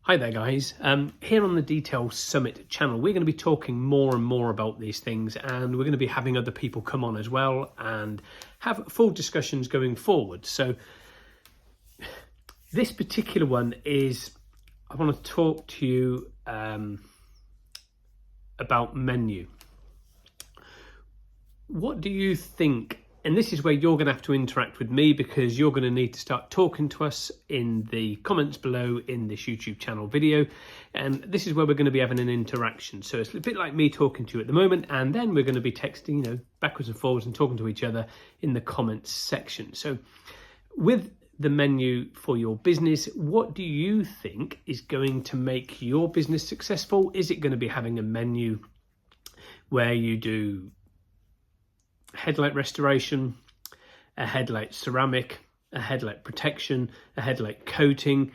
Hi there guys, here on the Detail Summit channel we're going to be talking more and more about these things, and we're going to be having other people come on as well and have full discussions going forward. So this particular one is, I want to talk to you about menu. What do you think? And this is where you're going to have to interact with me, because you're going to need to start talking to us in the comments below in this YouTube channel video. And this is where we're going to be having an interaction. So it's a bit like me talking to you at the moment, and then we're going to be texting, backwards and forwards and talking to each other in the comments section. So with the menu for your business, what do you think is going to make your business successful? Is it going to be having a menu where you do headlight restoration, a headlight ceramic, a headlight protection, a headlight coating?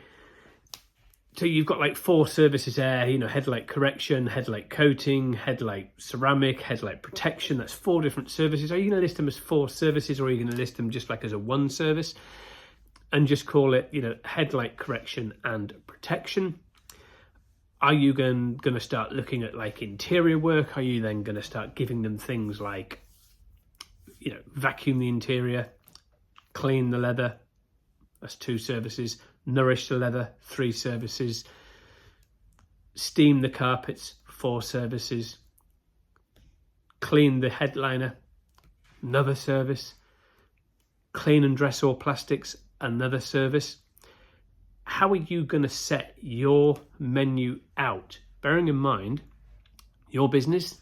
So you've got like 4 services there, headlight correction, headlight coating, headlight ceramic, headlight protection. That's 4 different services. Are you going to list them as 4 services, or are you going to list them just like as a 1 service and just call it, headlight correction and protection? Are you going to start looking at like interior work? Are you then going to start giving them things like, vacuum the interior, clean the leather? That's 2 services. Nourish the leather, 3 services. Steam the carpets, 4 services. Clean the headliner, another service. Clean and dress all plastics, another service. How are you going to set your menu out? Bearing in mind, your business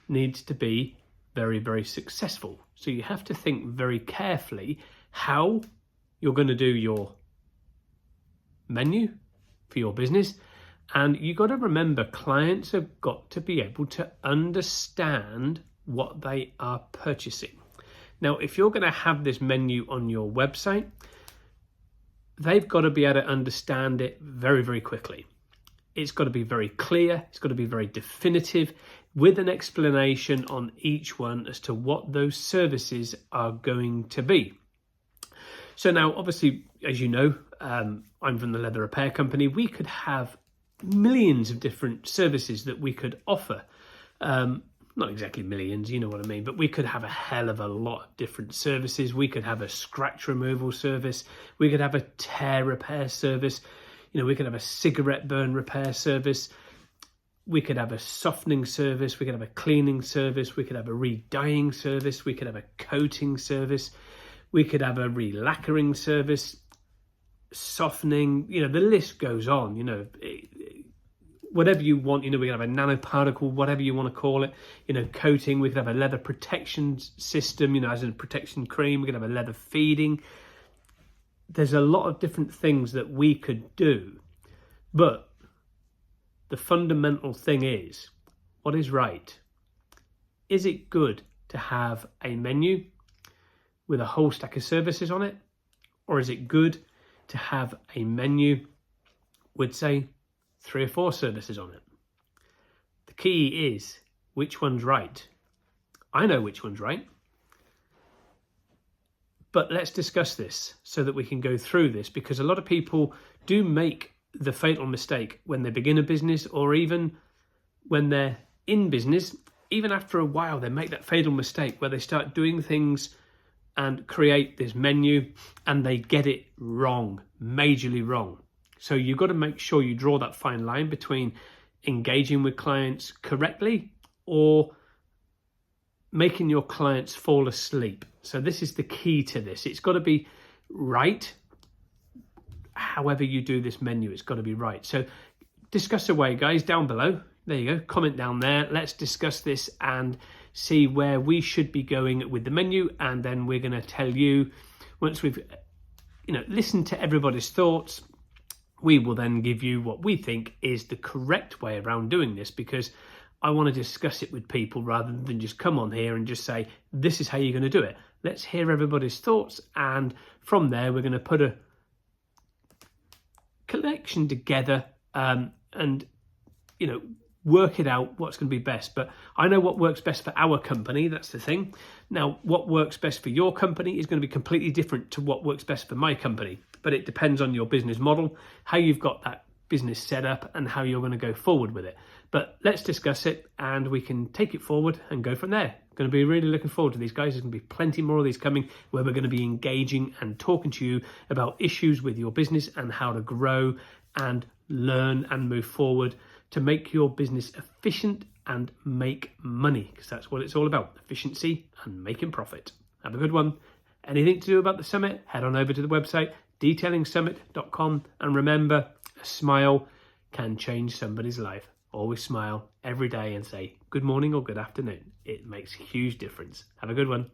needs to be very, very successful. So you have to think very carefully how you're going to do your menu for your business. And you got to remember, clients have got to be able to understand what they are purchasing. Now, if you're going to have this menu on your website, they've got to be able to understand it very, very quickly. It's got to be very clear. It's got to be very definitive, with an explanation on each one as to what those services are going to be. So now, obviously, as you know, I'm from the Leather Repair Company. We could have millions of different services that we could offer. Not exactly millions, you know what I mean, but we could have a hell of a lot of different services. We could have a scratch removal service. We could have a tear repair service. We could have a cigarette burn repair service. We could have a softening service. We could have a cleaning service. We could have a re-dyeing service. We could have a coating service. We could have a re-lacquering service, softening. The list goes on. Whatever you want. We could have a nanoparticle, whatever you want to call it. Coating. We could have a leather protection system. As in protection cream. We could have a leather feeding. There's a lot of different things that we could do, but the fundamental thing is, what is right? Is it good to have a menu with a whole stack of services on it? Or is it good to have a menu with, say, 3 or 4 services on it? The key is, which one's right? I know which one's right. But let's discuss this so that we can go through this, because a lot of people do make the fatal mistake when they begin a business, or even when they're in business. Even after a while, they make that fatal mistake where they start doing things and create this menu and they get it wrong, majorly wrong. So you've got to make sure you draw that fine line between engaging with clients correctly or making your clients fall asleep. So this is the key to this. It's got to be right. However you do this menu, it's got to be right. So discuss away, guys, down below. There you go. Comment down there. Let's discuss this and see where we should be going with the menu. And then we're going to tell you, once we've listened to everybody's thoughts, we will then give you what we think is the correct way around doing this, because I want to discuss it with people rather than just come on here and just say, this is how you're going to do it. Let's hear everybody's thoughts. And from there, we're going to put a collection together and work it out what's going to be best. But I know what works best for our company. That's the thing. Now, what works best for your company is going to be completely different to what works best for my company. But it depends on your business model, how you've got that business setup and how you're going to go forward with it. But let's discuss it and we can take it forward and go from there. Going to be really looking forward to these guys. There's going to be plenty more of these coming where we're going to be engaging and talking to you about issues with your business and how to grow and learn and move forward to make your business efficient and make money, because that's what it's all about, efficiency and making profit. Have a good one. Anything to do about the summit, head on over to the website, detailingsummit.com, and remember, a smile can change somebody's life. Always smile every day and say good morning or good afternoon. It makes a huge difference. Have a good one.